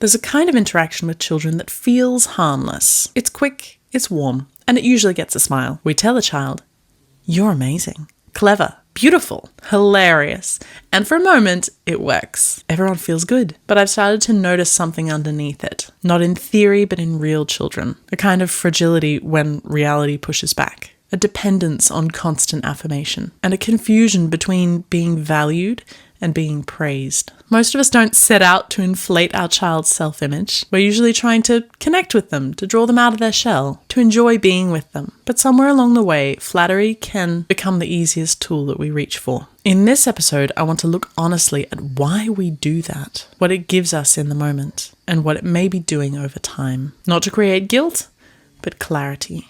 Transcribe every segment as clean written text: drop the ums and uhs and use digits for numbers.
There's a kind of interaction with children that feels harmless. It's quick, it's warm, and it usually gets a smile. We tell a child, "You're amazing, clever, beautiful, hilarious." And for a moment, it works. Everyone feels good. But I've started to notice something underneath it. Not in theory, but in real children. A kind of fragility when reality pushes back. A dependence on constant affirmation. And a confusion between being valued and being praised. Most of us don't set out to inflate our child's self-image. We're usually trying to connect with them, to draw them out of their shell, to enjoy being with them. But somewhere along the way, flattery can become the easiest tool that we reach for. In this episode, I want to look honestly at why we do that, what it gives us in the moment, and what it may be doing over time. Not to create guilt, but clarity.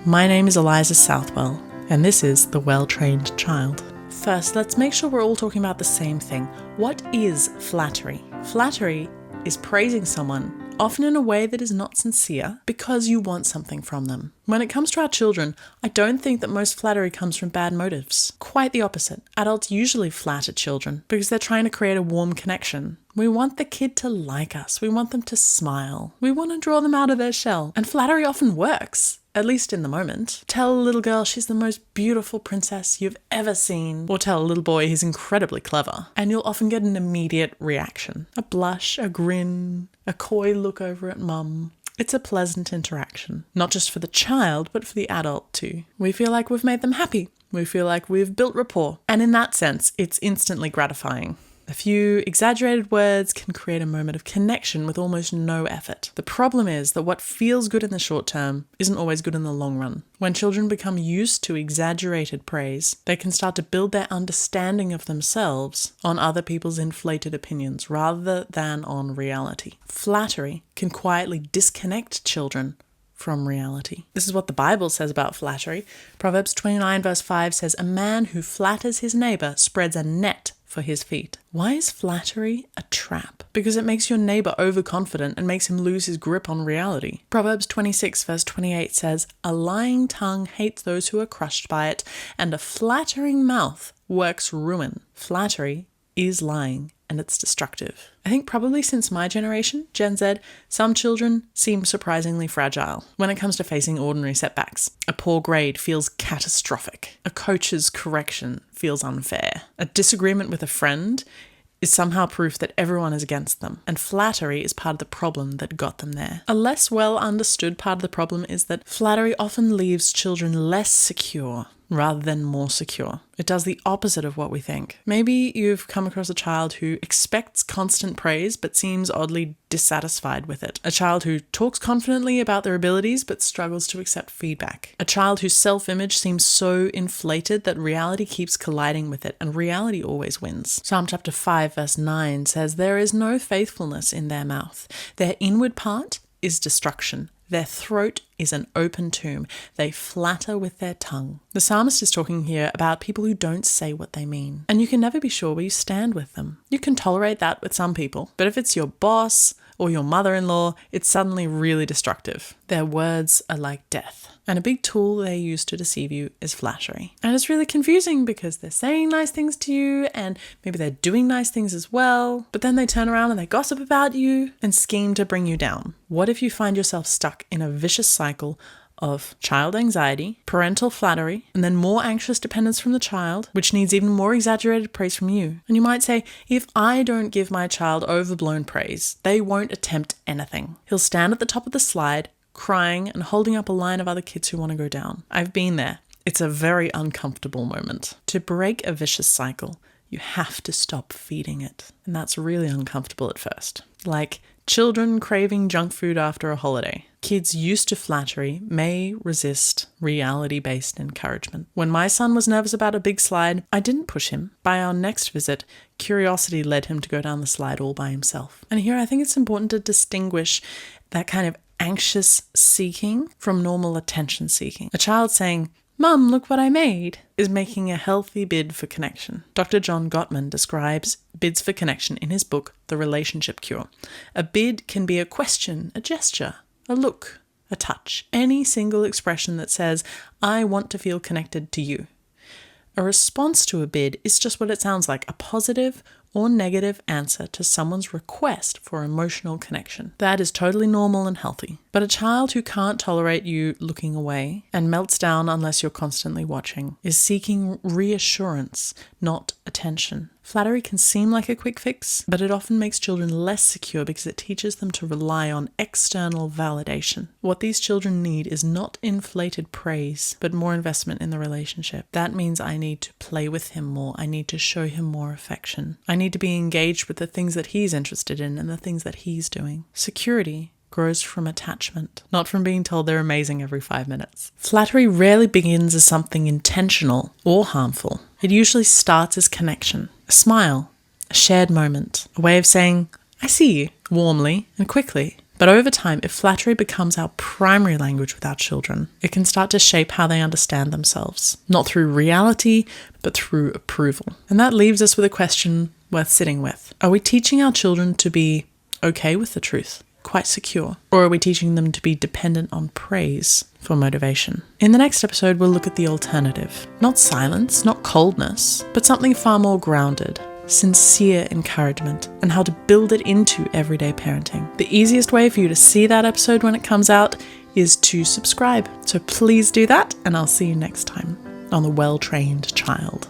My name is Eliza Southwell, and this is The Well-Trained Child. First, let's make sure we're all talking about the same thing. What is flattery? Flattery is praising someone, often in a way that is not sincere, because you want something from them. When it comes to our children, I don't think that most flattery comes from bad motives. Quite the opposite. Adults usually flatter children because they're trying to create a warm connection. We want the kid to like us. We want them to smile. We want to draw them out of their shell. And flattery often works. At least in the moment. Tell a little girl she's the most beautiful princess you've ever seen. Or tell a little boy he's incredibly clever. And you'll often get an immediate reaction. A blush, a grin, a coy look over at mum. It's a pleasant interaction. Not just for the child, but for the adult too. We feel like we've made them happy. We feel like we've built rapport. And in that sense, it's instantly gratifying. A few exaggerated words can create a moment of connection with almost no effort. The problem is that what feels good in the short term isn't always good in the long run. When children become used to exaggerated praise, they can start to build their understanding of themselves on other people's inflated opinions rather than on reality. Flattery can quietly disconnect children from reality. This is what the Bible says about flattery. Proverbs 29 verse 5 says, "A man who flatters his neighbor spreads a net for his feet." Why is flattery a trap? Because it makes your neighbor overconfident and makes him lose his grip on reality. Proverbs 26 verse 28 says, "A lying tongue hates those who are crushed by it, and a flattering mouth works ruin." Flattery is lying, and it's destructive. I think probably since my generation, Gen Z, some children seem surprisingly fragile when it comes to facing ordinary setbacks. A poor grade feels catastrophic. A coach's correction feels unfair. A disagreement with a friend is somehow proof that everyone is against them, and flattery is part of the problem that got them there. A less well understood part of the problem is that flattery often leaves children less secure rather than more secure. It does the opposite of what we think. Maybe you've come across a child who expects constant praise but seems oddly dissatisfied with it. A child who talks confidently about their abilities but struggles to accept feedback. A child whose self-image seems so inflated that reality keeps colliding with it, and reality always wins. Psalm chapter 5 verse 9 says, "There is no faithfulness in their mouth. Their inward part is destruction. Their throat is an open tomb. They flatter with their tongue." The psalmist is talking here about people who don't say what they mean. And you can never be sure where you stand with them. You can tolerate that with some people, but if it's your boss or your mother-in-law, it's suddenly really destructive. Their words are like death. And a big tool they use to deceive you is flattery. And it's really confusing because they're saying nice things to you and maybe they're doing nice things as well, but then they turn around and they gossip about you and scheme to bring you down. What if you find yourself stuck in a vicious cycle of child anxiety, parental flattery, and then more anxious dependence from the child, which needs even more exaggerated praise from you? And you might say, if I don't give my child overblown praise, they won't attempt anything. He'll stand at the top of the slide, crying and holding up a line of other kids who want to go down. I've been there. It's a very uncomfortable moment. To break a vicious cycle, you have to stop feeding it. And that's really uncomfortable at first. Like children craving junk food after a holiday. Kids used to flattery may resist reality-based encouragement. When my son was nervous about a big slide, I didn't push him. By our next visit, curiosity led him to go down the slide all by himself. And here I think it's important to distinguish that kind of anxious seeking from normal attention seeking. A child saying, "Mum, look what I made," is making a healthy bid for connection. Dr. John Gottman describes bids for connection in his book, The Relationship Cure. A bid can be a question, a gesture, a look, a touch, any single expression that says, "I want to feel connected to you." A response to a bid is just what it sounds like, a positive or negative answer to someone's request for emotional connection. That is totally normal and healthy. But a child who can't tolerate you looking away and melts down unless you're constantly watching is seeking reassurance, not attention. Flattery can seem like a quick fix, but it often makes children less secure because it teaches them to rely on external validation. What these children need is not inflated praise, but more investment in the relationship. That means I need to play with him more. I need to show him more affection. I need to be engaged with the things that he's interested in and the things that he's doing. Security grows from attachment, not from being told they're amazing every 5 minutes. Flattery rarely begins as something intentional or harmful. It usually starts as connection, a smile, a shared moment, a way of saying, I see you, warmly and quickly. But over time, if flattery becomes our primary language with our children, it can start to shape how they understand themselves, not through reality, but through approval. And that leaves us with a question worth sitting with. Are we teaching our children to be okay with the truth? Quite secure? Or are we teaching them to be dependent on praise for motivation? In the next episode, we'll look at the alternative. Not silence, not coldness, but something far more grounded. Sincere encouragement, and how to build it into everyday parenting. The easiest way for you to see that episode when it comes out is to subscribe. So please do that, and I'll see you next time on The Well-Trained Child.